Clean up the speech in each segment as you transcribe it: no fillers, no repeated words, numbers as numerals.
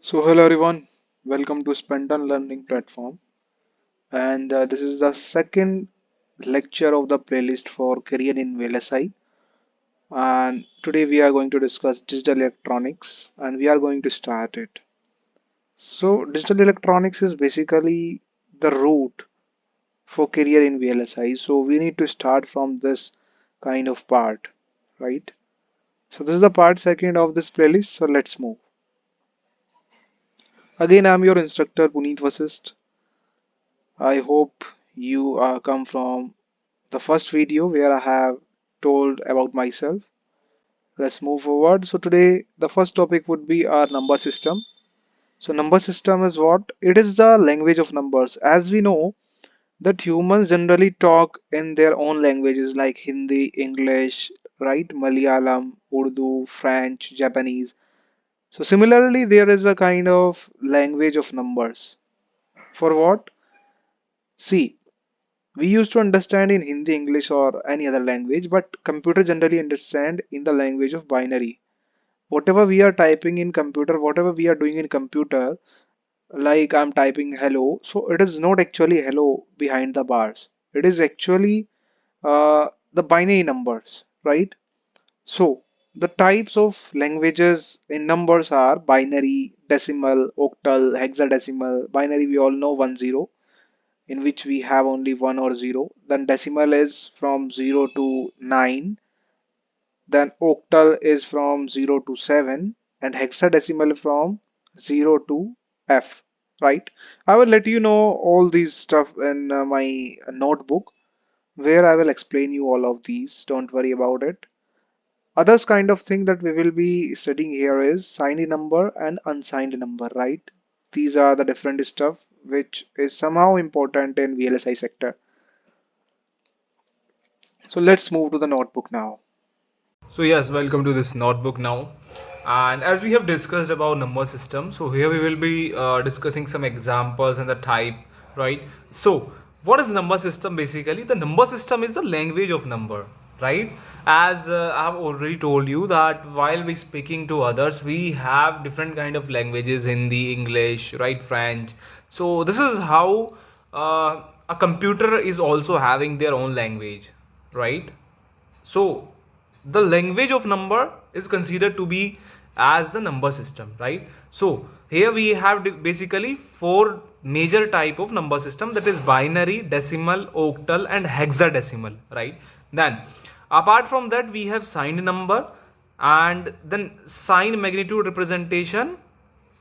So hello everyone, welcome to Spentarn learning platform, and this is the second lecture of the playlist for career in VLSI. And today we are going to discuss digital electronics, and we are going to start it. So digital electronics is basically the root for career in VLSI. So we need to start from this kind of part, right? So this is the part second of this playlist. So let's move. Again, I'm your instructor Puneet Vasist. I hope you come from the first video where I have told about myself. Let's move forward. So today the first topic would be our number system. So number system is what? It is the language of numbers. As we know that humans generally talk in their own languages like Hindi, English, right? Malayalam, Urdu, French, Japanese. So similarly there is a kind of language of numbers. For what? See, we used to understand in Hindi, English, or any other language, but computer generally understand in the language of binary. Whatever we are typing in computer, whatever we are doing in computer, like I'm typing hello, so it is not actually hello behind the bars. It is actually the binary numbers, right? So the types of languages in numbers are binary, decimal, octal, hexadecimal. Binary we all know 10, in which we have only 1 or 0. Then decimal is from 0 to 9. Then octal is from 0 to 7. And hexadecimal from 0 to F. Right? I will let you know all these stuff in my notebook where I will explain you all of these. Don't worry about it. Others kind of thing that we will be studying here is signed number and unsigned number, right? These are the different stuff which is somehow important in VLSI sector. So let's move to the notebook now. So yes, welcome to this notebook now. And as we have discussed about number system, so here we will be discussing some examples and the type, right? So what is number system basically? The number system is the language of number, right? As I have already told you that while we speaking to others, we have different kind of languages, Hindi, English, right, French. So this is how a computer is also having their own language, right? So the language of number is considered to be as the number system, right? So here we have basically four major type of number system, that is binary, decimal, octal and hexadecimal, right? Then apart from that we have signed number, and then sign magnitude representation.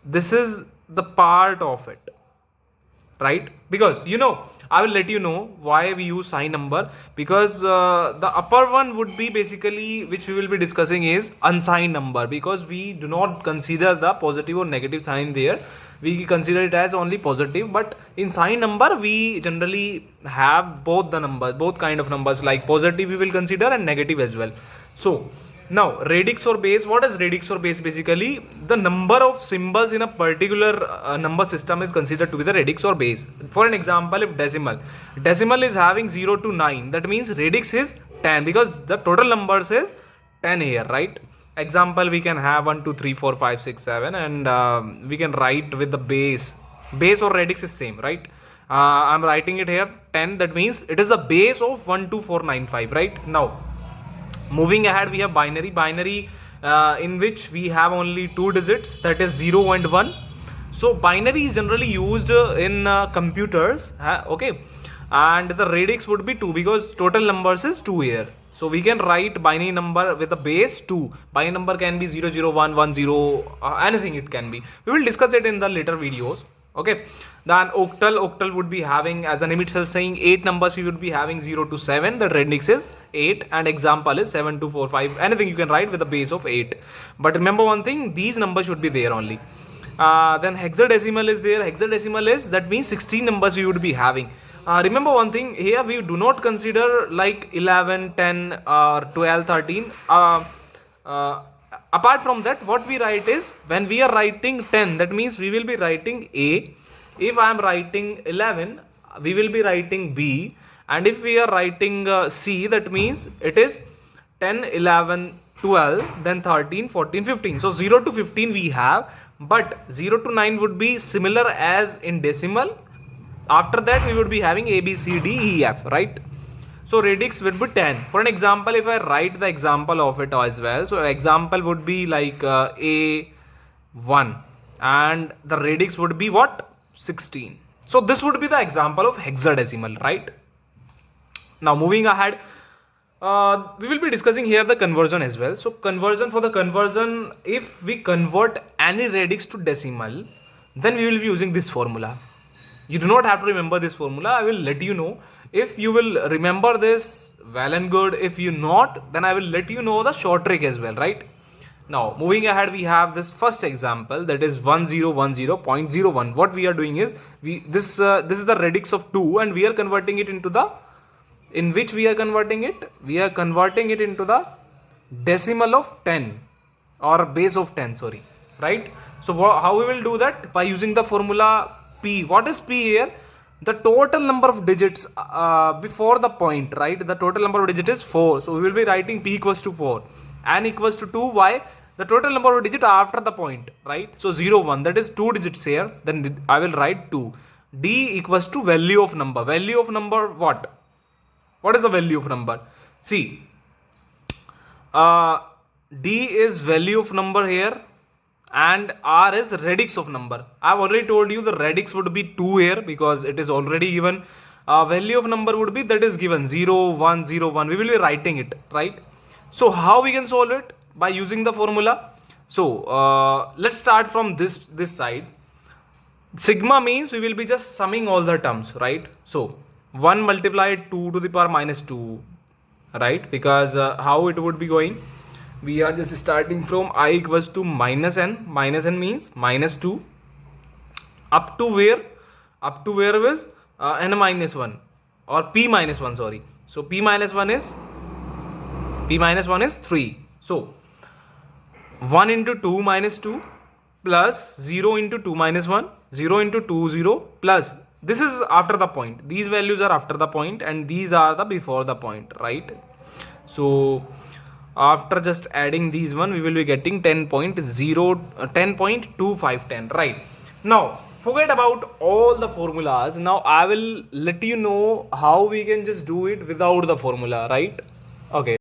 This is the part of it, right? Because I will let you know why we use sign number, because the upper one would be basically, which we will be discussing, is unsigned number, because we do not consider the positive or negative sign there. We consider it as only positive, but in sign number we generally have both the numbers, both kind of numbers, like positive we will consider and negative as well. So now, radix or base. What is radix or base? Basically, the number of symbols in a particular number system is considered to be the radix or base. For an example, if decimal is having 0 to 9, that means radix is 10, because the total numbers is 10 here, right? Example, we can have 1, 2, 3, 4, 5, 6, 7, and we can write with the base. Base or radix is same, right? I'm writing it here 10, that means it is the base of 12495, right? Now moving ahead, we have binary, in which we have only two digits, that is 0 and 1. So binary is generally used in computers, okay, and the radix would be 2, because total numbers is 2 here. So we can write binary number with a base 2. Binary number can be 00110, anything it can be. We will discuss it in the later videos. Okay, then octal would be having, as the name itself saying, 8 numbers. We would be having 0 to 7. The radix is 8, and example is 7 to 4, 5. Anything you can write with a base of 8. But remember one thing, these numbers should be there only. Then hexadecimal is there. Hexadecimal is, that means 16 numbers we would be having. Remember one thing, here we do not consider like 11, 10 or 12, 13. Uh, Apart from that, what we write is, when we are writing 10, that means we will be writing A. If I am writing 11, we will be writing B. And if we are writing C, that means it is 10, 11, 12, then 13, 14, 15. So 0 to 15 we have, but 0 to 9 would be similar as in decimal. After that we would be having A, B, C, D, E, F, right? So radix would be 10. For an example, if I write the example of it as well, so example would be like A1 and the radix would be what? 16. So this would be the example of hexadecimal, right? Now moving ahead, we will be discussing here the conversion as well. So for the conversion, if we convert any radix to decimal, then we will be using this formula. You do not have to remember this formula. I will let you know. If you will remember this, well and good. If you not, then I will let you know the short trick as well, right? Now moving ahead, we have this first example, that is 1010.01. What we are doing is this is the radix of 2 and we are converting it into the, in which we are converting it? We are converting it into the decimal of 10 or base of 10, sorry, right? So how we will do that? By using the formula P. What is P here? The total number of digits before the point, right? The total number of digits is 4. So we will be writing P equals to 4. N equals to 2. Why? The total number of digits after the point, right? So 0, 1, that is 2 digits here. Then I will write 2. D equals to value of number. Value of number what? What is the value of number? See, D is value of number here and R is radix of number. I have already told you the radix would be 2 here because it is already given. Value of number would be, that is given 0, 1, 0, 1. We will be writing it, right? So how we can solve it? By using the formula. So let's start from this side. Sigma means we will be just summing all the terms, right? So 1 multiplied 2 to the power minus 2, right? Because how it would be going? We are just starting from I equals to minus n. Minus n means minus 2. Up to where? Up to where is n minus 1 or p minus 1, sorry. So p minus 1 is 3. So 1 into 2 minus 2 plus 0 into 2 minus 1, 0 into 2, 0 plus, this is after the point. These values are after the point and these are the before the point, right? So after just adding these one, we will be getting 10.2510, right? Now forget about all the formulas. Now I will let you know how we can just do it without the formula, right? Okay.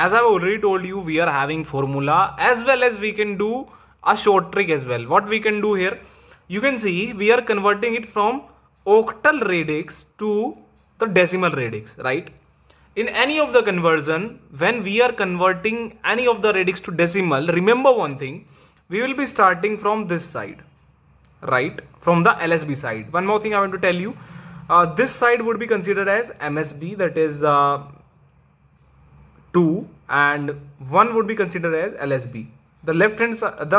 As I've already told you, we are having formula as well as we can do a short trick as well. What we can do here? You can see we are converting it from octal radix to the decimal radix, right? In any of the conversion, when we are converting any of the radix to decimal, remember one thing, we will be starting from this side, right? From the LSB side. One more thing I want to tell you, this side would be considered as MSB, that is 2, and 1 would be considered as LSB. The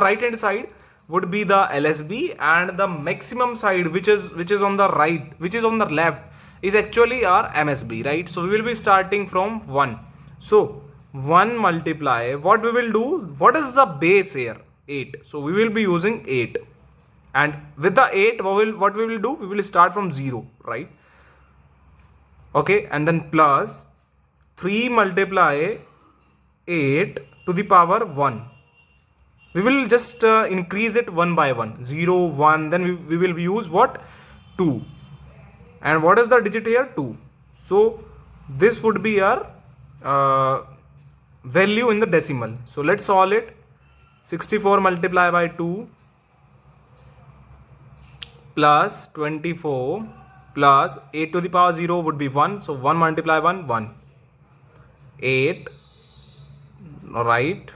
right hand side would be the LSB, and the maximum side which is on the right, which is on the left, is actually our MSB, right? So we will be starting from 1. So 1 multiply, what we will do, what is the base here? 8. So we will be using 8, and with the 8 what we will do, we will start from 0, right? Okay, and then plus 3 multiply 8 to the power 1. We will just increase it one by one. 0, 1, then we will use what? 2. And what is the digit here? 2. So this would be our value in the decimal. So let's solve it. 64 multiplied by 2 plus 24 plus 8 to the power 0 would be 1. So 1 multiply 1, 1. 8, right?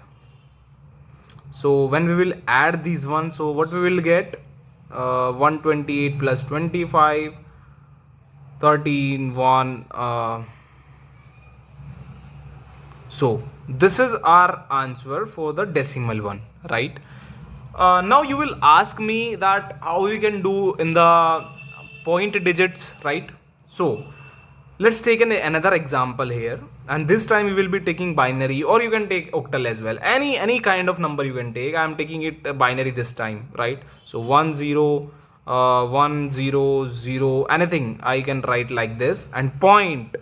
So when we will add these ones, so what we will get, 128 plus 25, 13, 1. So this is our answer for the decimal one, right? Now you will ask me that how we can do in the point digits, right? So let's take another example here, and this time we will be taking binary, or you can take octal as well. Any kind of number you can take. I am taking it binary this time, right? So 1 0 1 0 0, anything I can write like this, and point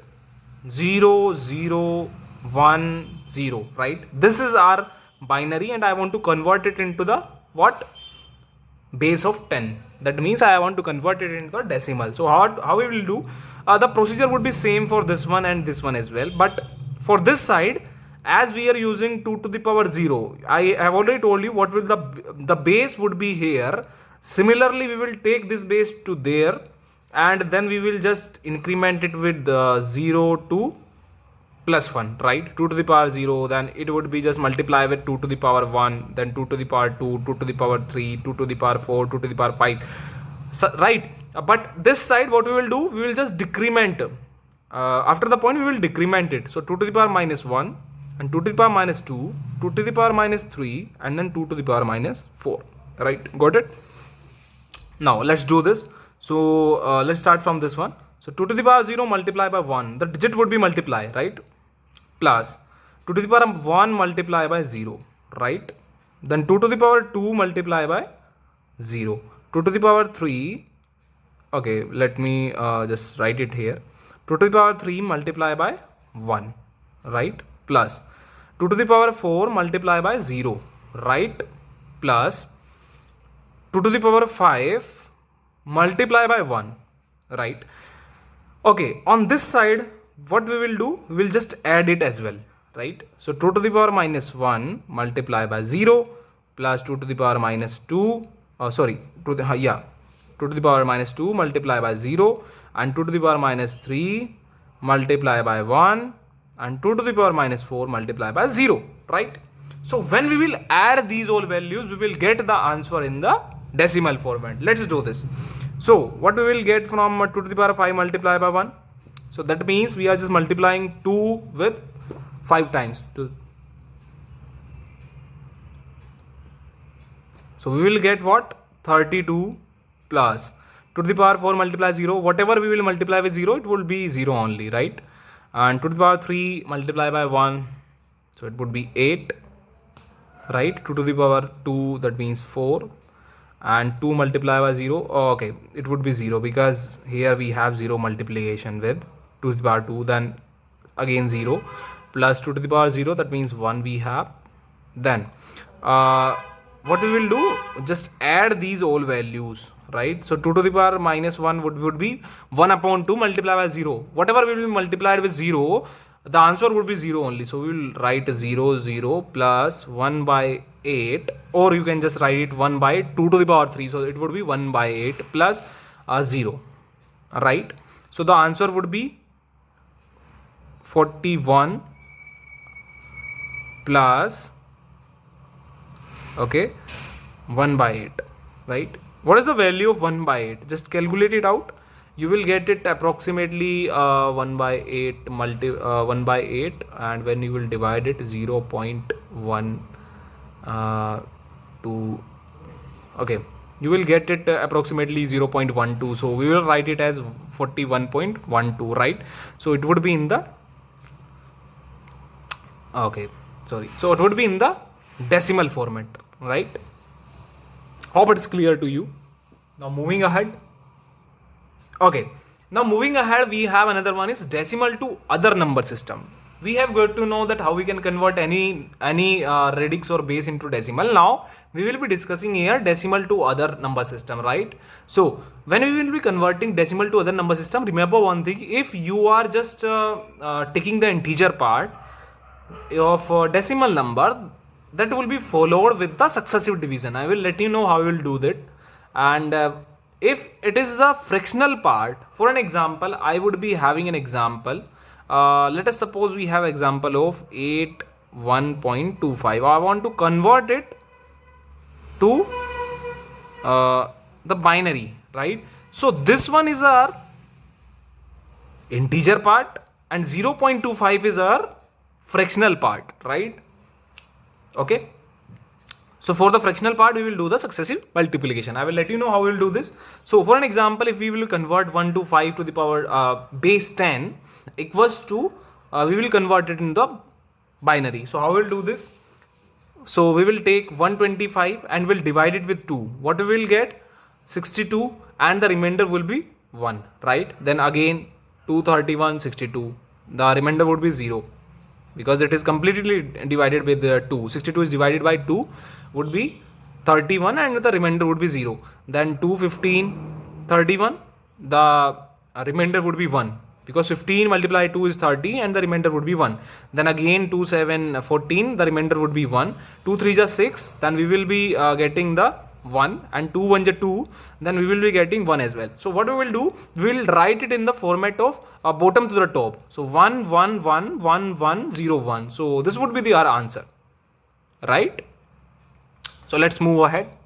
0 0 1 0, right? This is our binary and I want to convert it into the what? Base of 10. That means I want to convert it into a decimal. So how we will do, the procedure would be same for this one and this one as well, but for this side, as we are using 2 to the power 0, I have already told you what will the base would be here. Similarly, we will take this base to there and then we will just increment it with 0 to plus 1, right? 2 to the power 0, then it would be just multiply with 2 to the power 1, then 2 to the power 2, 2 to the power 3, 2 to the power 4, 2 to the power 5. So, right, but this side what we will do, we will just decrement. After the point we will decrement it. So 2 to the power minus 1 and 2 to the power minus 2, 2 to the power minus 3 and then 2 to the power minus 4, right? Got it? Now let's do this. So let's start from this one. So 2 to the power 0 multiply by 1, the digit would be multiply, right? Plus 2 to the power 1 multiply by 0, right? Then 2 to the power 2 multiply by 0. 2 to the power 3, okay, let me just write it here. 2 to the power 3 multiply by 1, right? Plus 2 to the power 4 multiply by 0, right? Plus 2 to the power 5 multiply by 1, right? Okay, on this side what we will do, we will just add it as well, right? So 2 to the power minus 1 multiply by 0 plus 2 to the power minus 2, 2 to the power minus 2 multiply by 0 and 2 to the power minus 3 multiply by 1 and 2 to the power minus 4 multiply by 0, right? So when we will add these all values, we will get the answer in the decimal format. Let's do this. So what we will get from 2 to the power 5 multiply by 1? So that means we are just multiplying 2 with 5 times. So we will get what? 32 plus 2 to the power 4 multiply 0. Whatever we will multiply with 0, it will be 0 only, right? And 2 to the power 3 multiply by 1. So it would be 8, right? 2 to the power 2, that means 4. And 2 multiply by 0, okay, it would be 0 because here we have 0 multiplication with 2 to the power 2, then again 0 plus 2 to the power 0, that means 1 we have. Then what we will do, just add these all values, right? So 2 to the power minus 1 would be 1 upon 2 multiplied by 0. Whatever will be multiplied with 0, the answer would be 0 only. So we will write 0 0 plus 1 by 8, or you can just write it 1 by 2 to the power 3. So it would be 1 by 8 plus 0, right? So the answer would be 41 plus, okay, 1 by 8, right? What is the value of 1 by 8? Just calculate it out. You will get it approximately 1 by 8 1 by 8, and when you will divide it 0.1 to, okay, you will get it approximately 0.12. so we will write it as 41.12, right? So it would be in the, okay, sorry, so it would be in the decimal format, right? Hope it is clear to you. Now moving ahead. Okay, now moving ahead, we have another one is decimal to other number system. We have got to know that how we can convert any radix or base into decimal. Now we will be discussing here decimal to other number system, right? So when we will be converting decimal to other number system, remember one thing: if you are just taking the integer part of decimal number, that will be followed with the successive division. I will let you know how we will do that. And if it is the fractional part, for an example, I would be having an example. Let us suppose we have example of 81.25. I want to convert it to the binary, right? So this one is our integer part and 0.25 is our fractional part, right? Okay. So for the fractional part, we will do the successive multiplication. I will let you know how we will do this. So for an example, if we will convert 1 to 5 to the power base 10 equals to, we will convert it in the binary. So how we will do this? So we will take 125 and we'll divide it with 2. What we will get? 62, and the remainder will be 1, right? Then again 231, 62. The remainder would be 0. because it is completely divided with 2. 62 is divided by 2 would be 31 and the remainder would be 0. Then 2, 15, 31, the remainder would be 1, because 15 multiplied 2 is 30 and the remainder would be 1. Then again 2, 7, 14, the remainder would be 1. 2, 3 is 6, then we will be getting the 1, and 2, 1 is 2, then we will be getting 1 as well. So what we will do, we will write it in the format of bottom to the top. So 1, 1, 1, 1, 1, 0, 1. So this would be the our answer, right? So let's move ahead.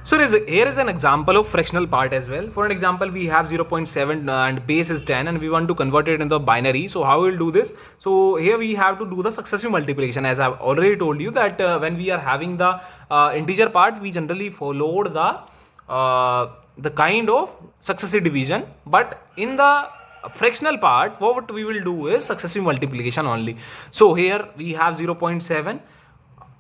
So here is an example of fractional part as well. For an example, we have 0.7 and base is 10 and we want to convert it into binary. So how we will do this? So here we have to do the successive multiplication. As I've already told you that when we are having the integer part, we generally followed the kind of successive division. But in the fractional part, what we will do is successive multiplication only. So here we have 0.7.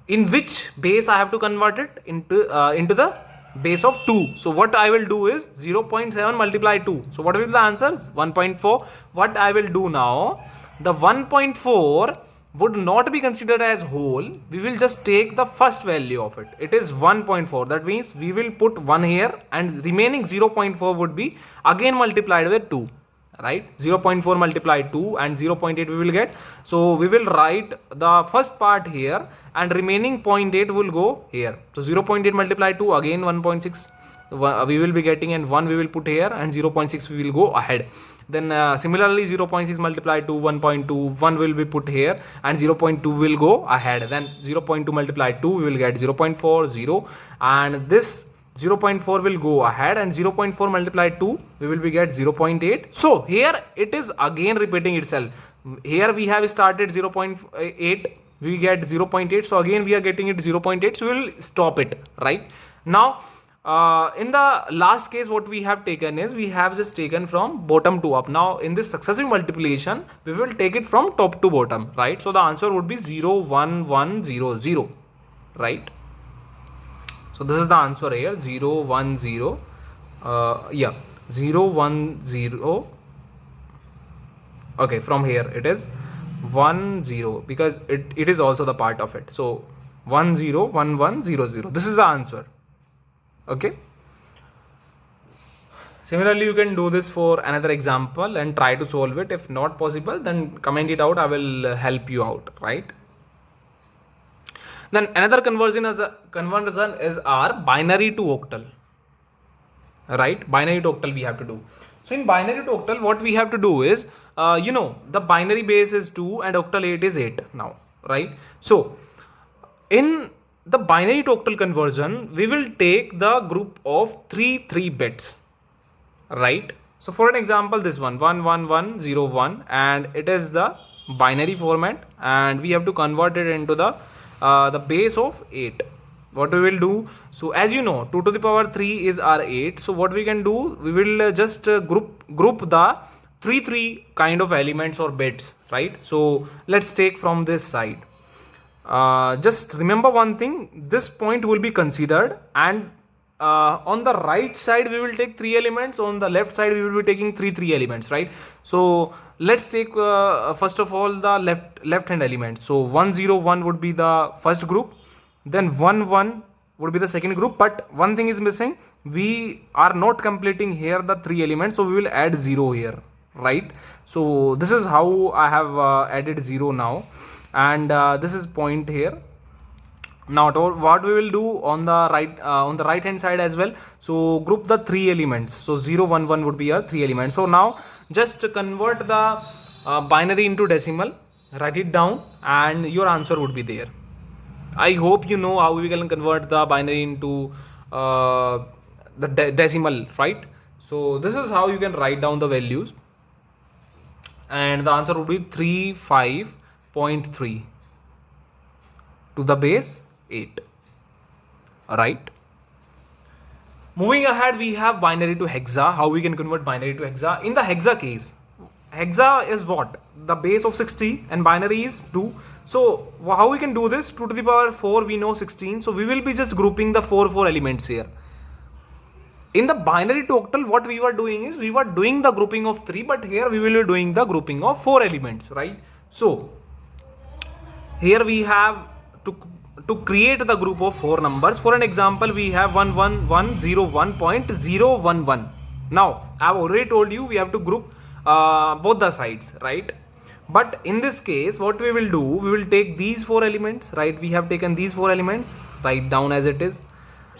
In which base I have to convert it into the base of 2. So what I will do is 0.7 multiply 2. So what will be the answer? 1.4. What I will do now, the 1.4 would not be considered as whole. We will just take the first value of it. It is 1.4. That means we will put 1 here and remaining 0.4 would be again multiplied with 2. Right, 0.4 multiplied 2 and 0.8 we will get. So we will write the first part here and remaining 0.8 will go here. So 0.8 multiplied 2, again 1.6 we will be getting, and 1 we will put here, and 0.6 we will go ahead. Then similarly 0.6 multiplied 2, 1.2, 1 will be put here and 0.2 will go ahead. Then 0.2 multiplied 2 we will get 0.4, 0, and this 0.4 will go ahead, and 0.4 multiplied 2 we will be get 0.8. So here it is again repeating itself. Here we have started 0.8, we get 0.8, so again we are getting it 0.8, so we will stop it right now. In the last case what we have taken is we have just taken from bottom to up. Now in this successive multiplication we will take it from top to bottom, right? So the answer would be 0, 1, 1, 0, 0, right? So this is the answer here, 0, 1, 0, 0, 1, 0. Okay, from here it is 1, 0 because it is also the part of it. So 1, 0, 1, 1, 0, 0. This is the answer. Okay. Similarly, you can do this for another example and try to solve it. If not possible, then comment it out. I will help you out, right? Then another conversion is our binary to octal, right? Binary to octal we have to do. So in binary to octal, what we have to do is, the binary base is 2 and octal 8 is 8 now, right? So in the binary to octal conversion, we will take the group of 3 bits, right? So for an example, this one 1, 1, 1, 0, 1, and it is the binary format, and we have to convert it into the base of 8. What we will do, so as you know, 2 to the power 3 is our 8. So what we can do, we will just group the 3 kind of elements or bits, right? So let's take from this side. Just remember one thing, this point will be considered, and on the right side we will take 3 elements, on the left side we will be taking 3 elements, right? So let's take first of all the left hand element. So 1, 0, 1 would be the first group, then 1, 1 would be the second group, but one thing is missing, we are not completing here the 3 elements, so we will add 0 here, right? So this is how I have added 0 now, and this is point here. Now what we will do on the right hand side as well, so group the 3 elements. So 0, 1, 1 would be our 3 elements. So now just convert the binary into decimal, write it down, and your answer would be there. I hope you know how we can convert the binary into the decimal, right? So this is how you can write down the values, and the answer would be 35.3 to the base 8. Alright. Moving ahead, we have binary to hexa. How we can convert binary to hexa? In the hexa case, hexa is what? The base of 60 and binary is 2. So how we can do this? 2 to the power 4, we know 16. So we will be just grouping the 4 elements here. In the binary to octal, what we were doing is we were doing the grouping of 3, but here we will be doing the grouping of 4 elements, right? So here we have to to create the group of four numbers. For an example, we have 11101.011. Now I've already told you we have to group both the sides, right? But in this case, what we will do, we will take these four elements, right? We have taken these four elements, write down as it is,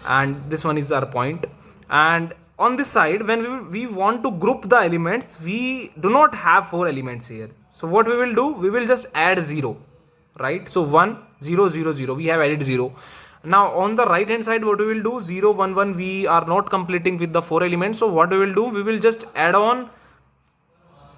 and this one is our point. And on this side, when we want to group the elements, we do not have four elements here. So what we will do, we will just add 0, right? So 1 0 0 0, we have added 0. Now on the right hand side, what we will do, 0 1 1, we are not completing with the four elements. So what we will do, we will just add on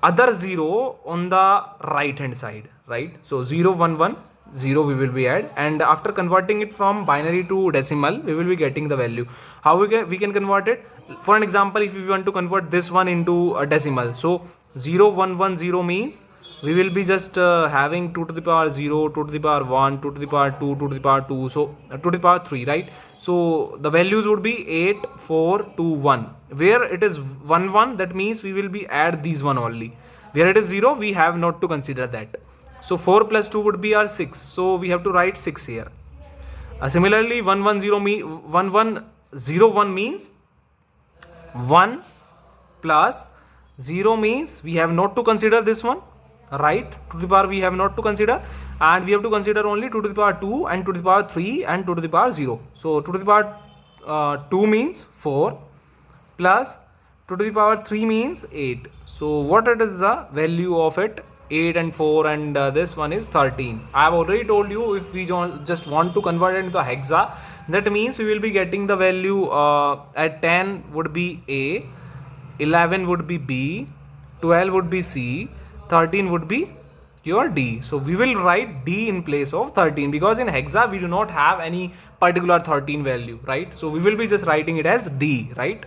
other 0 on the right hand side, right? So 0 1 1 0 we will be add, and after converting it from binary to decimal, we will be getting the value. How we can convert it? For an example, if we want to convert this one into a decimal, so 0 1 1 0 means we will be just having 2 to the power 0, 2 to the power 1, 2 to the power 2, 2 to the power 2, so 2 to the power 3, right? So the values would be 8 4 2 1. Where it is 1 1, that means we will be add these one only. Where it is 0, we have not to consider that. So 4 plus 2 would be our 6, so we have to write 6 here. Similarly, 1101 means 1 plus 0 means we have not to consider this one, right? 2 to the power we have not to consider, and we have to consider only 2 to the power 2 and 2 to the power 3 and 2 to the power 0. So 2 to the power 2 means 4 plus 2 to the power 3 means 8. So what it is the value of it? 8 and 4, and this one is 13. I have already told you, if we just want to convert it into hexa, that means we will be getting the value at 10 would be A, 11 would be B, 12 would be C, 13 would be your D. So we will write D in place of 13, because in hexa we do not have any particular 13 value, right? So we will be just writing it as D, right?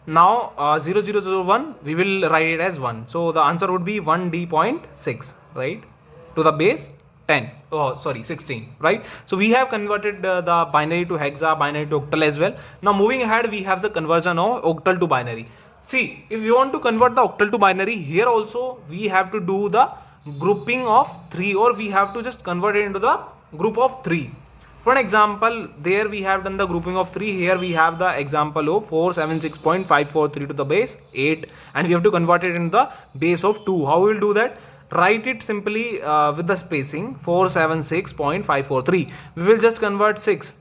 Now 0001 we will write it as 1. So the answer would be 1D.6, right? To the base 10. Oh, sorry, 16, right? So we have converted the binary to hexa, binary to octal as well. Now moving ahead, we have the conversion of octal to binary. See, if you want to convert the octal to binary, here also we have to do the grouping of 3, or we have to just convert it into the group of 3. For an example, there we have done the grouping of 3. Here we have the example of 476.543 to the base 8, and we have to convert it into the base of 2. How we will do that? Write it simply with the spacing 476.543. We will just convert 6.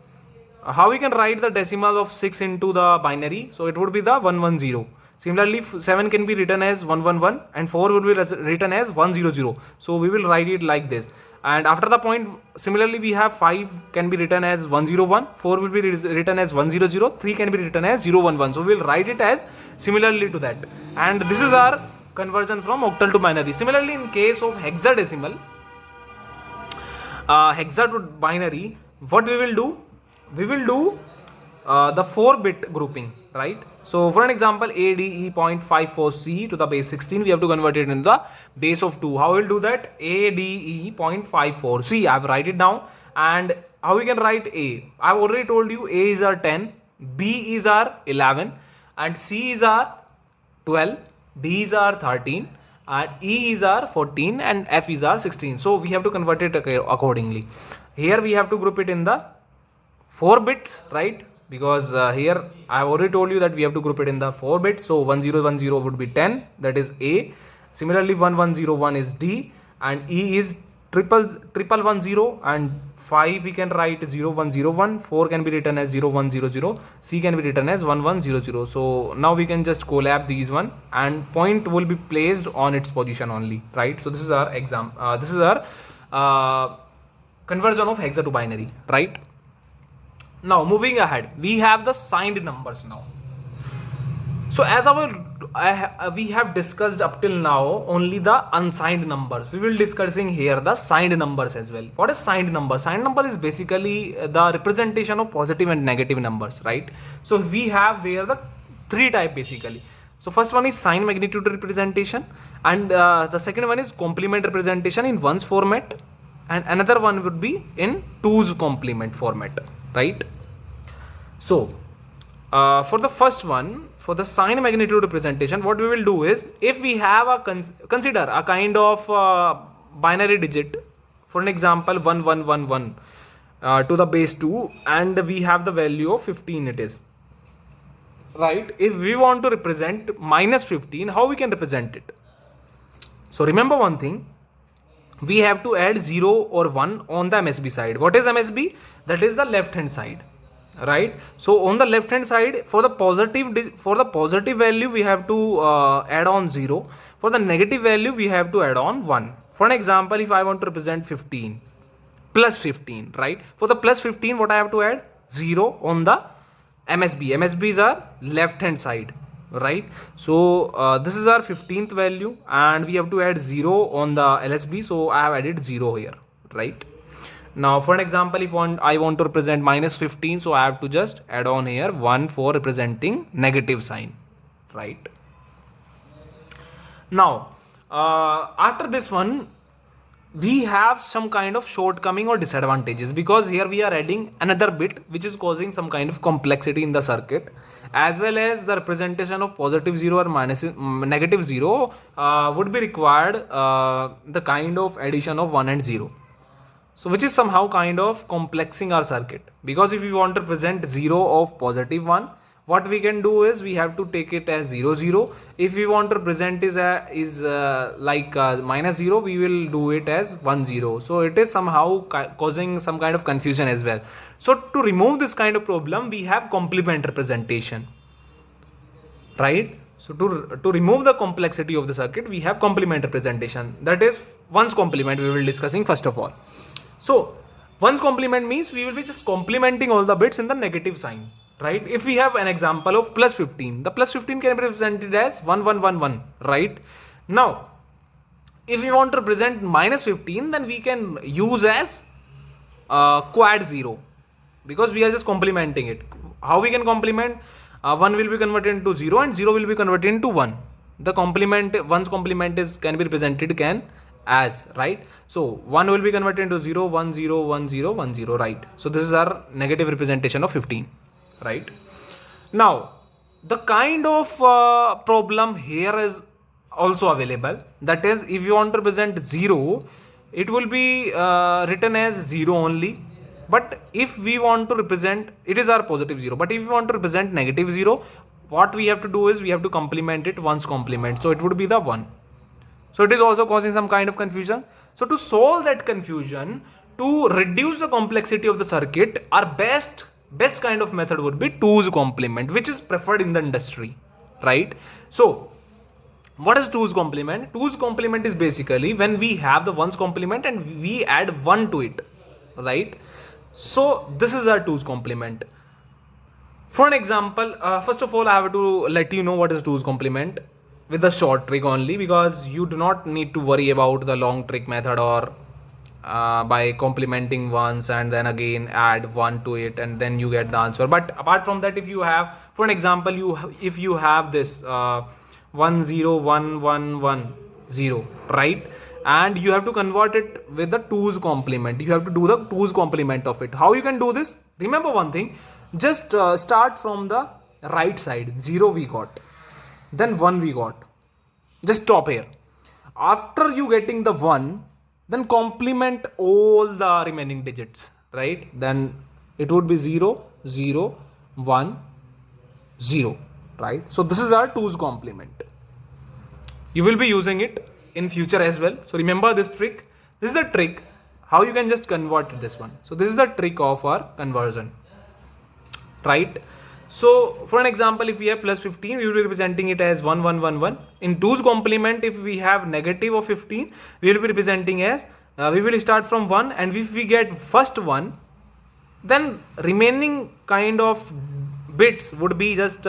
How we can write the decimal of 6 into the binary? So it would be the 110. Similarly, 7 can be written as 111 and 4 will be written as 100. So we will write it like this. And after the point, similarly, we have 5 can be written as 101, 4 will be written as 100, 3 can be written as 011. So we will write it as similarly to that. And this is our conversion from octal to binary. Similarly, in case of hexadecimal, hexa to binary, what we will do? We will do the 4-bit grouping, right? So for an example, ADE.54C to the base 16, we have to convert it in the base of 2. How we will do that? ADE.54C, I have write it down. And how we can write A? I have already told you A is our 10, B is our 11, and C is our 12, D is our 13, and E is our 14, and F is our 16. So we have to convert it accordingly. Here we have to group it in the 4 bits, right? Because here I have already told you that we have to group it in the 4 bits. So 1010 would be 10, that is A. Similarly, 1101 is D, and E is triple 10, and 5 we can write 0101, 4 can be written as 0100, C can be written as 1100. So now we can just collab these one, and point will be placed on its position only, right? So this is our this is our conversion of hexa to binary, right? Now moving ahead, we have the signed numbers now. So as we have discussed up till now only the unsigned numbers. We will discussing here the signed numbers as well. What is signed number? Signed number is basically the representation of positive and negative numbers, right? So we have there the 3 type basically. So first one is sign magnitude representation, and the second one is complement representation in 1's format, and another one would be in 2's complement format, right? So for the first one, for the sign magnitude representation, what we will do is, if we have a consider a kind of binary digit, for an example 1111 to the base 2, and we have the value of 15 it is, right? If we want to represent minus 15, how we can represent it? So remember one thing, we have to add 0 or 1 on the MSB side. What is MSB? That is the left hand side, right? So on the left hand side, for the positive value we have to add on 0. For the negative value we have to add on 1. For an example, if I want to represent 15 plus 15, right? For the plus 15, what I have to add? 0 on the MSB. MSBs are left hand side, right? So this is our 15th value, and we have to add 0 on the LSB, so I have added 0 here, right? Now for an example, if I want to represent minus 15, so I have to just add on here 1 for representing negative sign, right? Now after this one, we have some kind of shortcoming or disadvantages, because here we are adding another bit which is causing some kind of complexity in the circuit, as well as the representation of positive 0 or negative 0 would be required the kind of addition of 1 and 0. So which is somehow kind of complexing our circuit, because if we want to present 0 of positive 1, what we can do is we have to take it as 0 0. If we want to present is minus 0, we will do it as 1 0. So it is somehow causing some kind of confusion as well. So to remove this kind of problem, we have complement representation, right? So to remove the complexity of the circuit, we have complement representation. That is one's complement we will be discussing first of all. So one's complement means we will be just complementing all the bits in the negative sign, right? If we have an example of plus 15, the plus 15 can be represented as 1111, right? Now if we want to represent minus 15, then we can use as quad 0, because we are just complementing it. How we can complement? 1 will be converted into 0 and 0 will be converted into 1. The complement, one's complement can be represented as, right? So 1 will be converted into 0, 1 0 1 0 1 0, right? So this is our negative representation of 15, right? Now the kind of problem here is also available, that is if you want to represent 0, it will be written as 0 only. But if we want to represent, it is our positive 0, but if we want to represent negative 0, what we have to do is we have to complement it one's complement, so it would be the 1. So it is also causing some kind of confusion. So to solve that confusion, to reduce the complexity of the circuit, our best kind of method would be 2's complement, which is preferred in the industry, right? So what is 2's complement? 2's complement is basically when we have the 1's complement and we add 1 to it, right? So this is our 2's complement. For an example, first of all I have to let you know what is 2's complement with a short trick only, because you do not need to worry about the long trick method or by complementing once and then again add 1 to it and then you get the answer. But apart from that, if you have, for an example, if you have this 1 0 1 1 1 0, right, and you have to convert it with the 2's complement, you have to do the 2's complement of it. How you can do this? Remember one thing, just start from the right side. 0 we got, then 1 we got, just stop here. After you getting the 1, then complement all the remaining digits, right? Then it would be 0 0 1 0, right? So this is our 2's complement. You will be using it in future as well, so remember this trick. This is the trick how you can just convert this one. So this is the trick of our conversion, right? So for an example, if we have plus 15, we will be representing it as 1 1 1 1. In 2's complement, if we have negative of 15, we will be representing as we will start from 1, and if we get first 1, then remaining kind of bits would be just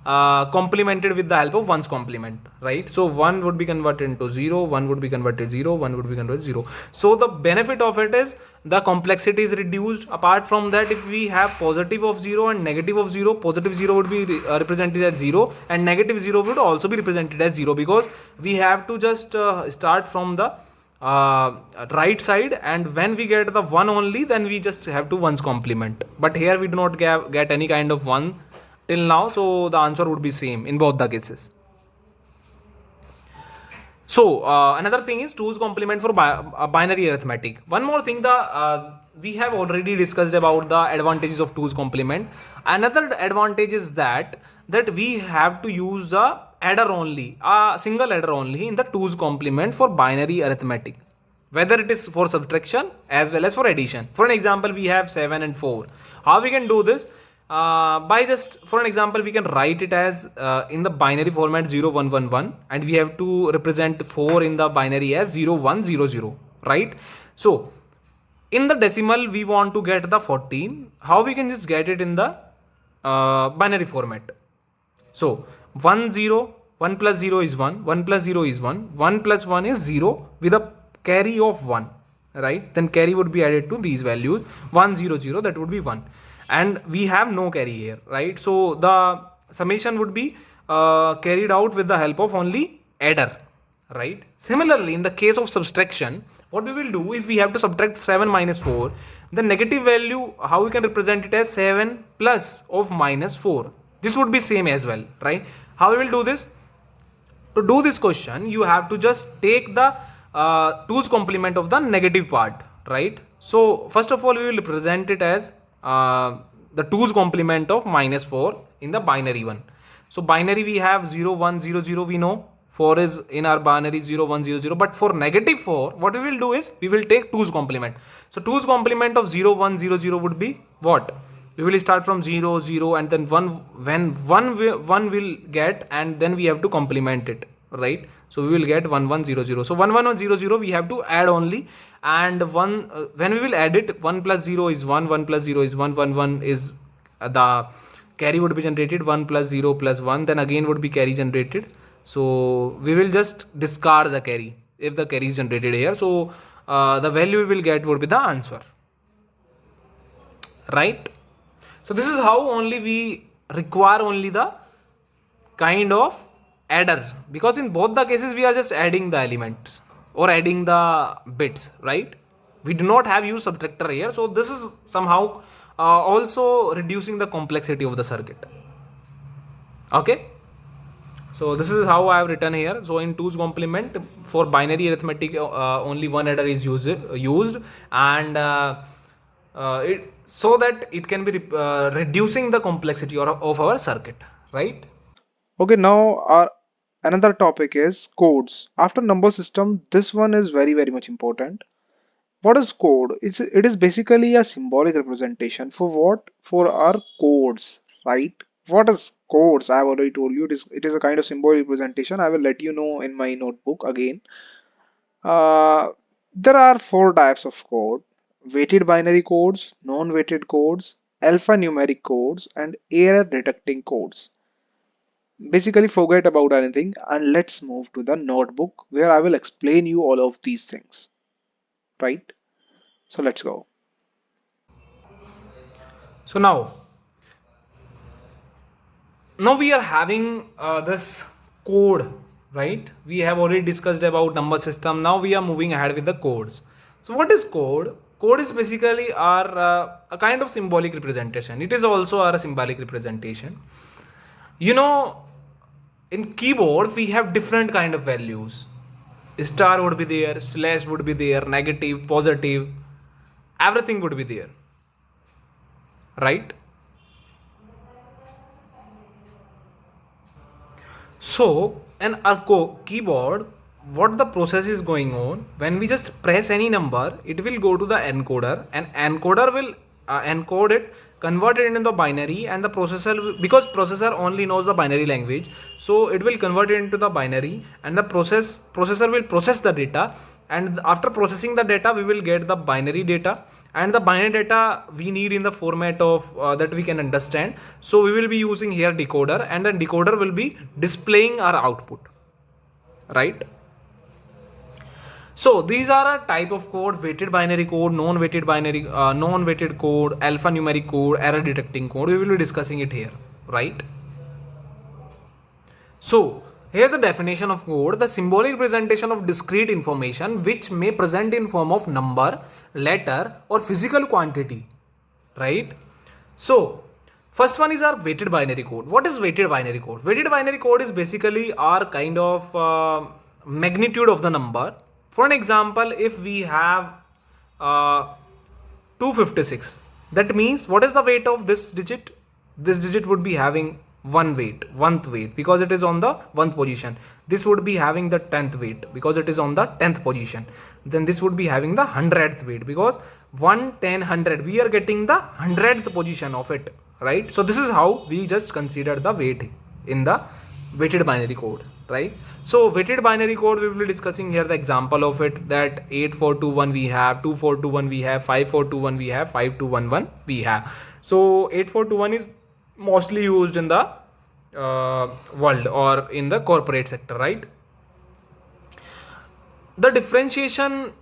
complemented with the help of 1's complement, right? So 1 would be converted into 0, 1 would be converted 0, 1 would be converted 0. So the benefit of it is the complexity is reduced. Apart from that, if we have positive of 0 and negative of 0, positive 0 would be represented as 0 and negative 0 would also be represented as 0, because we have to just start from the right side, and when we get the 1 only, then we just have to 1's complement. But here we do not get any kind of 1 till now, so the answer would be same in both the cases. So another thing is 2's complement for binary arithmetic. One more thing, the we have already discussed about the advantages of 2's complement. Another advantage is that we have to use the adder only, a single adder only in the 2's complement for binary arithmetic, whether it is for subtraction as well as for addition. For an example, we have 7 and 4. How we can do this? By just, for an example, we can write it as in the binary format 0111, and we have to represent 4 in the binary as 0100, right? So in the decimal we want to get the 14. How we can just get it in the binary format? So 1 0, 1 plus 0 is 1, 1 plus 0 is 1, 1 plus 1 is 0 with a carry of 1, right? Then carry would be added to these values, 1 0 0, that would be 1, and we have no carry here, right? So the summation would be carried out with the help of only adder, right? Similarly, in the case of subtraction, what we will do, if we have to subtract 7 minus 4, the negative value, how we can represent it as 7 plus of minus 4. This would be same as well, right? How we will do this? To do this question, you have to just take the 2's complement of the negative part, right? So first of all, we will represent it as the 2's complement of minus 4 in the binary one. So binary we have 0 1 0 0, we know 4 is in our binary 0 1 0 0, but for negative 4, what we will do is we will take 2's complement. So 2's complement of 0 1 0 0 would be what? We will start from 0 0 and then 1, when 1 will get, and then we have to complement it, right? So we will get 1 1 0 0. So 1 1 1 0 0 we have to add only, and 1 when we will add it, 1 plus 0 is 1, 1 plus 0 is 1, 1 1 is the carry would be generated, 1 plus 0 plus 1, then again would be carry generated. So we will just discard the carry if the carry is generated here. So the value we will get would be the answer, right? So this is how only we require only the kind of adder, because in both the cases we are just adding the elements or adding the bits, right? We do not have use subtractor here. So this is somehow also reducing the complexity of the circuit. Okay. So this is how I have written here. So in 2's complement for binary arithmetic, only one adder is used, and it, so that it can be reducing the complexity of our circuit, right? Okay, now our another topic is codes. After number system, this one is very much important. What is code? It is basically a symbolic representation for what? For our codes, right? What is codes? I have already told you it is a kind of symbolic representation. I will let you know in my notebook again. Uh, there are four types of code: weighted binary codes, non-weighted codes, alphanumeric codes, and error detecting codes. Basically, forget about anything and let's move to the notebook where I will explain you all of these things, right? So let's go. So now we are having this code, right? We have already discussed about number system. Now we are moving ahead with the codes. So what is code? Code is basically our a kind of symbolic representation. It is also our symbolic representation. You know, in keyboard we have different kind of values. Star would be there, slash would be there, negative, positive, everything would be there, right? So in our keyboard, what the process is going on, when we just press any number, it will go to the encoder, and encoder will encode it, convert it into the binary, and the processor because processor only knows the binary language, so it will convert it into the binary, and the processor will process the data, and after processing the data we will get the binary data, and the binary data we need in the format of that we can understand. So we will be using here decoder, and then decoder will be displaying our output, right? So these are a type of code: weighted binary code, non-weighted code, alphanumeric code, error detecting code. We will be discussing it here, right? So here the definition of code: the symbolic representation of discrete information which may present in form of number, letter, or physical quantity, right? So first one is our weighted binary code. What is weighted binary code? Weighted binary code is basically our kind of magnitude of the number. For an example, if we have 256, that means what is the weight of this digit? This digit would be having one weight, because it is on the 1th position. This would be having the 10th weight because it is on the 10th position. Then this would be having the 100th weight because 1, 10, 100, we are getting the 100th position of it, right? So this is how we just consider the weight in the weighted binary code, right? So weighted binary code, we will be discussing here the example of it, that 8421 we have, 2421 we have, 5421 we have, 5211 we have. So 8421 is mostly used in the world or in the corporate sector, right? The differentiation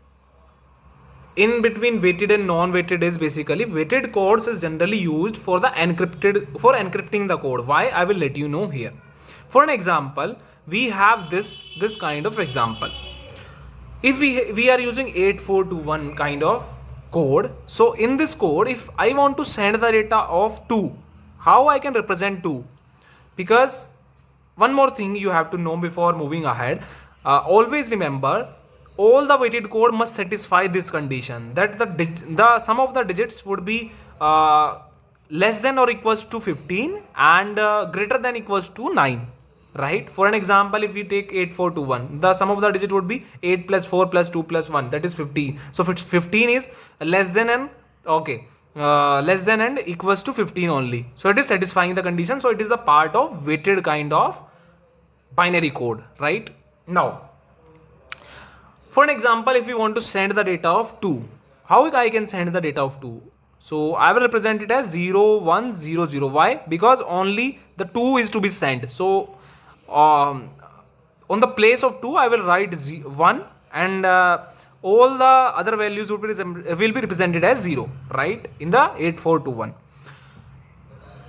in between weighted and non-weighted is basically weighted codes is generally used for the encrypting the code. Why? I will let you know here. For an example, we have this kind of example. If we are using 8421 kind of code, so in this code, if I want to send the data of 2, how I can represent 2? Because one more thing you have to know before moving ahead, always remember all the weighted code must satisfy this condition, that the sum of the digits would be less than or equals to 15 and greater than equals to 9, right? For an example, if we take 8421, the sum of the digit would be 8 plus 4 plus 2 plus 1, that is 15. So if it's 15 is less than and less than and equals to 15 only, so it is satisfying the condition. So it is the part of weighted kind of binary code, right? Now for an example, if we want to send the data of 2, how I can send the data of 2? So I will represent it as 0 1 0 0. Why? Because only the 2 is to be sent. So on the place of 2 I will write 1 and all the other values will be represented as 0, right, in the 8421.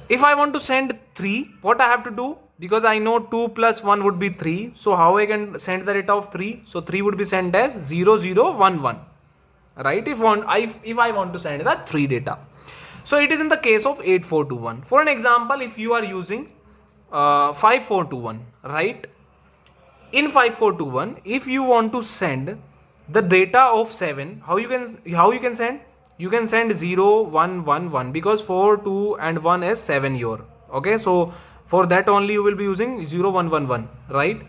If I want to send 3, what I have to do? Because I know 2 plus 1 would be 3. So how I can send the data of 3? So 3 would be sent as 0 0 1 1, right? If I want to send the 3 data. So it is in the case of 8421. For an example, if you are using 5421, right? In 5421, if you want to send the data of 7, how you can send? You can send 0 1 1 1 because 4 2 and 1 is 7 here. Okay, so for that only you will be using 0 1 1 1, right?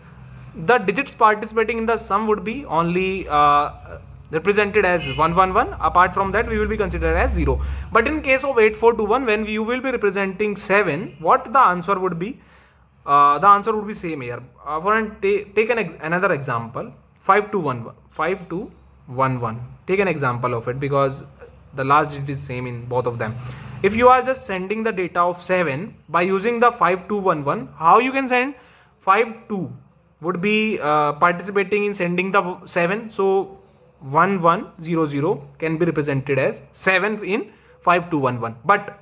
The digits participating in the sum would be only represented as 1 1 1. Apart from that, we will be considered as 0. But in case of 8421, when you will be representing 7, what the answer would be? The answer would be same here. Take another example, 5211. Take an example of it because the last digit is same in both of them. If you are just sending the data of 7 by using the 5211, how you can send? 52 would be participating in sending the 7. So 1100 can be represented as 7 in 5211. But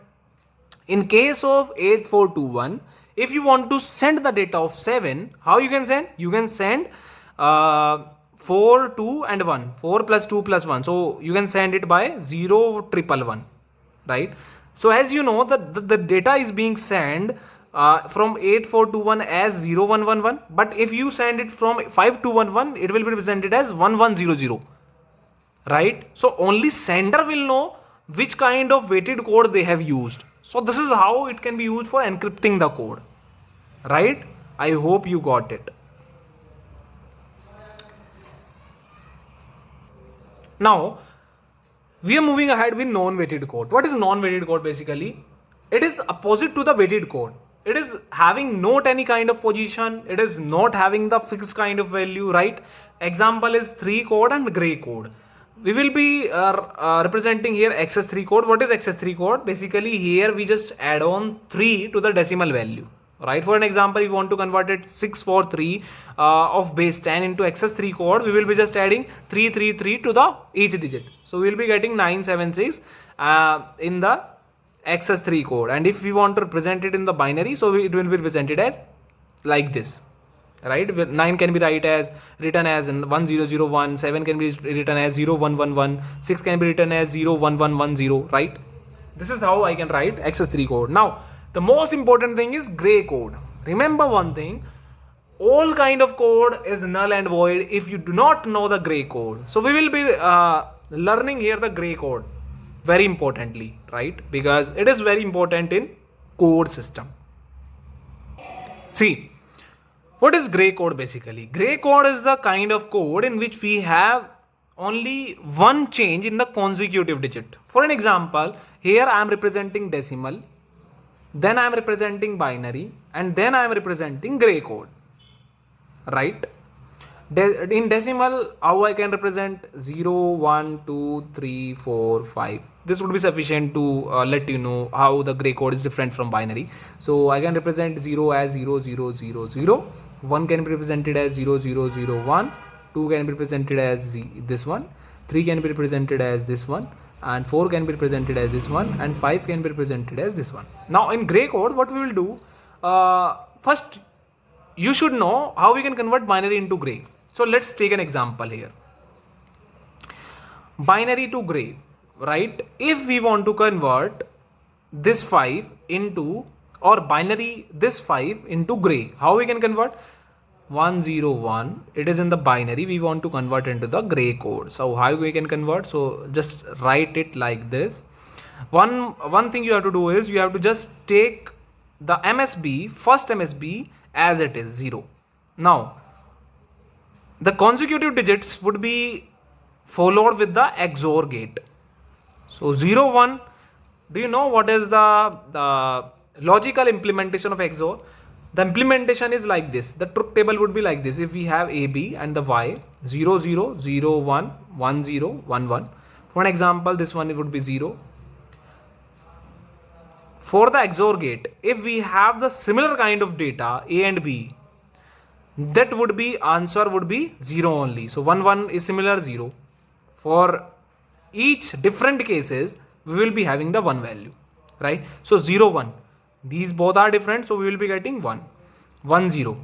in case of 8421, if you want to send the data of 7, how you can send? You can send 4 2 and 1, 4 plus 2 plus 1. So you can send it by 0 111, right? So as you know, the data is being sent from 8421 as 0111, but if you send it from 5211, it will be represented as 1100, right? So only sender will know which kind of weighted code they have used. So this is how it can be used for encrypting the code, right? I hope you got it. Now we are moving ahead with non-weighted code. What is non-weighted code? Basically, it is opposite to the weighted code. It is having not any kind of position. It is not having the fixed kind of value, right? Example is 3 code and gray code. We will be representing here XS3 code. What is XS3 code? Basically here we just add on 3 to the decimal value, right? For an example, if you want to convert it 643 of base 10 into XS3 code, we will be just adding 333 to the each digit. So we will be getting 976 in the XS3 code. And if we want to represent it in the binary, so it will be represented as like this, right? 9 can be written as 1001, 7 can be written as 0111, 6 can be written as 01110, right? This is how I can write XS3 code. Now the most important thing is gray code. Remember one thing, all kind of code is null and void if you do not know the gray code. So we will be learning here the gray code very importantly, right? Because it is very important in code system. See, what is gray code basically? Gray code is the kind of code in which we have only one change in the consecutive digit. For an example, here I am representing decimal, then I am representing binary, and then I am representing gray code, right? In decimal, how I can represent 0, 1, 2, 3, 4, 5. This would be sufficient to let you know how the gray code is different from binary. So I can represent 0 as 0, 0, 0, 0. 1 can be represented as 0, 0, 0, 1. 2 can be represented as this one. 3 can be represented as this one. And 4 can be represented as this one. And 5 can be represented as this one. Now in gray code, what we will do, first you should know how we can convert binary into gray. So let's take an example here. Binary to gray, right? If we want to convert this 5 into, or binary this 5 into gray, how we can convert? 101, it is in the binary, we want to convert into the gray code. So how we can convert? So just write it like this. One thing you have to do is you have to just take the MSB, first MSB as it is 0. Now the consecutive digits would be followed with the XOR gate. So 0, 1, do you know what is the logical implementation of XOR? The implementation is like this. The truth table would be like this. If we have AB and the Y, 0, 0, 0, 1, 1, 0, 1, 1. For an example, this one would be 0. For the XOR gate, if we have the similar kind of data, A and B, that would be answer would be 0 only. So 1, 1 is similar 0. For each different cases, we will be having the 1 value, right? So 0, 1. These both are different, so we will be getting 1. 1, 0.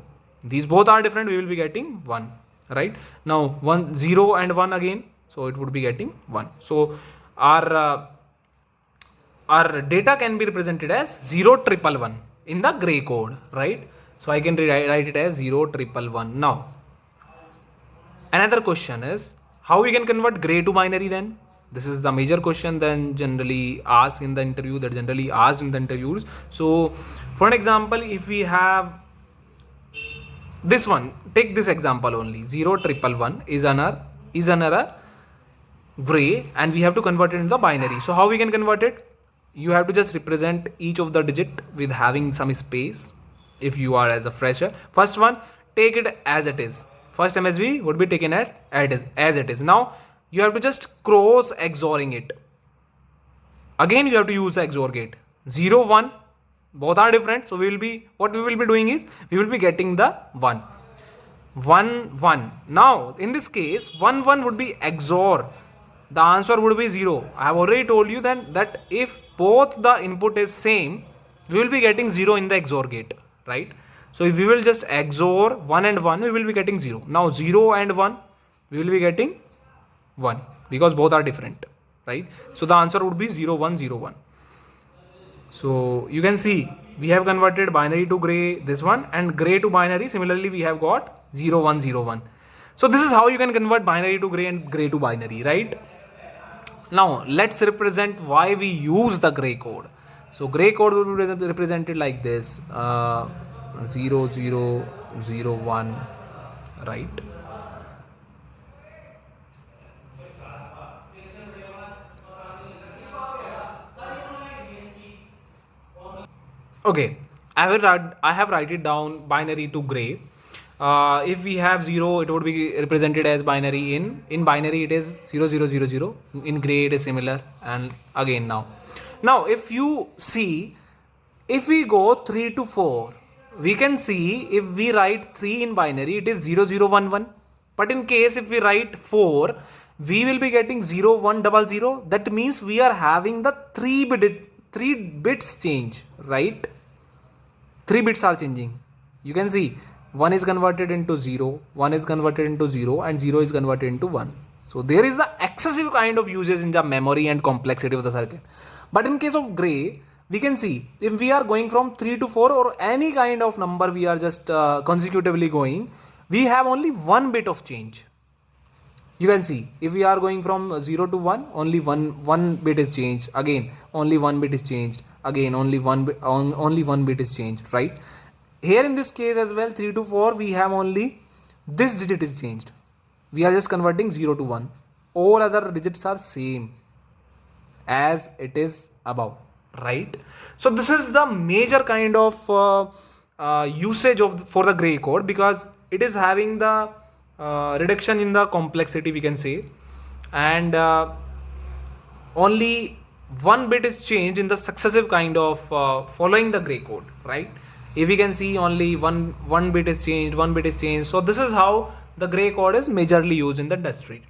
These both are different, we will be getting 1, right? Now 1, 0 and 1 again, so it would be getting 1. So our data can be represented as 0, 111 in the gray code, right? So I can write it as 0, 111. Now another question is how we can convert gray to binary then? This is the major question then generally asked in the interview, that generally asked in the interviews. So for an example, if we have this one, take this example only, 0, 111 is another gray, and we have to convert it into the binary. So how we can convert it? You have to just represent each of the digit with having some space. If you are as a fresher, first one, take it as it is. First MSB would be taken as it is. Now you have to just cross XORing it. Again you have to use the XOR gate. 0, 1, both are different. So what we will be doing is we will be getting the 1. 1, 1. Now in this case 1, 1 would be XOR. The answer would be 0. I have already told you then that if both the input is same, we will be getting 0 in the XOR gate, right? So if we will just XOR 1 and 1, we will be getting 0. Now 0 and 1, we will be getting 1 because both are different, right? So the answer would be 0, 1, 0, 1. So you can see we have converted binary to gray, this one, and gray to binary. Similarly, we have got 0, 1, 0, 1. So this is how you can convert binary to gray and gray to binary, right? Now let's represent why we use the gray code. So gray code will be represented like this, 0, 0, 0, 1, right? Okay, I have write it down binary to gray. If we have 0, it would be represented as binary. In binary it is 0, 0, 0, 0. In gray it is similar, and again now if you see, if we go 3 to 4, we can see if we write 3 in binary, it is 0, 0, 1, 1. But in case if we write 4, we will be getting 0, 1, 0, 0. That means we are having the 3 bits change, right? 3 bits are changing. You can see 1 is converted into 0, 1 is converted into 0, and 0 is converted into 1. So there is the excessive kind of usage in the memory and complexity of the circuit. But in case of gray, we can see if we are going from 3 to 4 or any kind of number we are just consecutively going, we have only one bit of change. You can see if we are going from 0 to 1, only one bit is changed, again only one bit is changed, again only only one bit is changed, right? Here in this case as well, 3 to 4, we have only this digit is changed. We are just converting 0 to 1. All other digits are same as it is above, right? So this is the major kind of usage of for the gray code, because it is having the reduction in the complexity, we can say, and only one bit is changed in the successive kind of following the gray code, right? If we can see only one bit is changed, one bit is changed. So this is how the gray code is majorly used in the industry.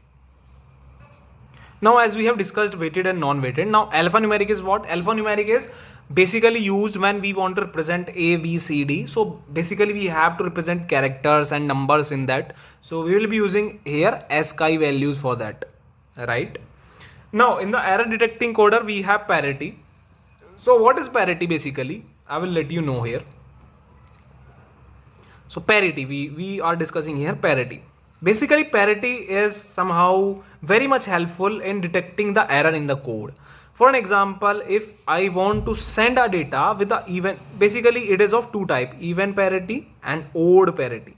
Now, as we have discussed weighted and non-weighted, now alphanumeric is what? Alphanumeric is basically used when we want to represent A, B, C, D. So basically we have to represent characters and numbers in that. So we will be using here ASCII values for that, right? Now in the error detecting coder, we have parity. So what is parity basically? I will let you know here. So parity, we are discussing here parity. Basically parity is somehow very much helpful in detecting the error in the code. For an example, if I want to send a data with the even, basically it is of two type, even parity and odd parity.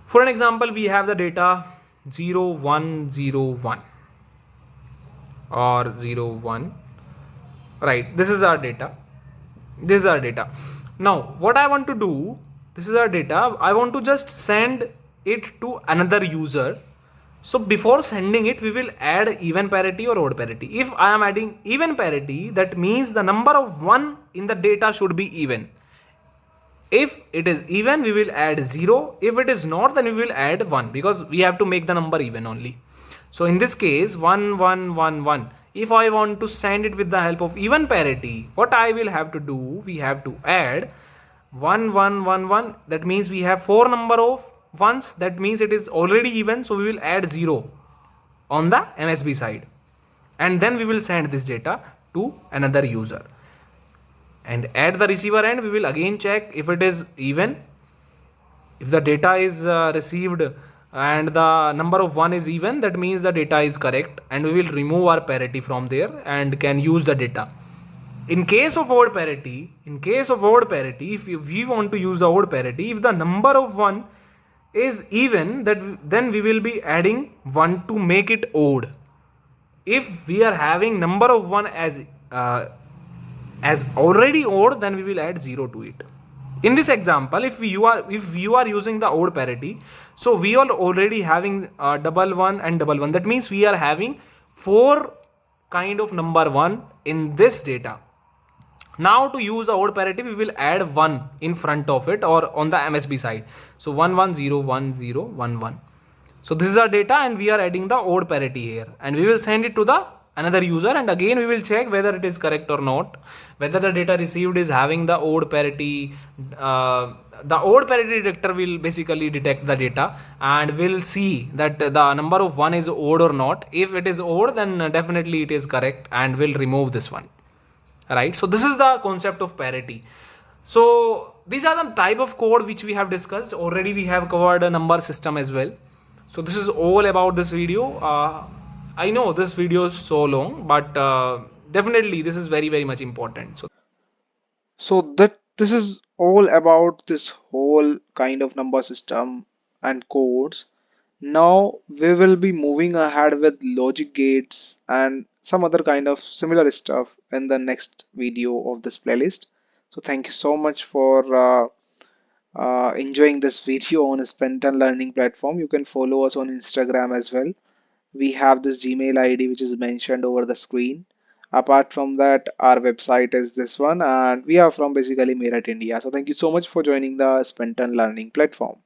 For an example, we have the data 0101 or 01, right? This is our data. This is our data. Now what I want to do, this is our data, I want to just send it to another user. So before sending it, we will add even parity or odd parity. If I am adding even parity, that means the number of 1 in the data should be even. If it is even, we will add 0. If it is not, then we will add 1, because we have to make the number even only. So in this case 1 1 1 1. If I want to send it with the help of even parity, what I will have to do, we have to add 1 1 1 1. That means we have 4 number of ones. That means it is already even. So we will add 0 on the MSB side, and then we will send this data to another user. And at the receiver end, we will again check if it is even. If the data is received and the number of 1 is even, that means the data is correct, and we will remove our parity from there and can use the data. In case of odd parity, if we want to use the odd parity, if the number of 1 is even, then we will be adding 1 to make it odd. If we are having number of 1 as already odd, then we will add 0 to it. In this example, if you are using the odd parity, so we are already having double 1 and double 1. That means we are having 4 kind of number 1 in this data. Now to use the odd parity, we will add 1 in front of it or on the MSB side. So 1 1 0 1 0 1 1. So this is our data, and we are adding the odd parity here, and we will send it to the another user, and again we will check whether it is correct or not, whether the data received is having the odd parity. The odd parity detector will basically detect the data and will see that the number of 1 is odd or not. If it is odd, then definitely it is correct and will remove this one, right? So this is the concept of parity. So these are the type of code which we have discussed already. We have covered a number system as well. So this is all about this video. I know this video is so long, but definitely this is very much important. So that this is all about this whole kind of number system and codes. Now we will be moving ahead with logic gates and some other kind of similar stuff in the next video of this playlist. So thank you so much for enjoying this video on a Spentarn learning platform. You can follow us on Instagram as well. We have this Gmail ID which is mentioned over the screen. Apart from that, our website is this one, and we are from basically Meerut, India. So thank you so much for joining the Spentarn learning platform.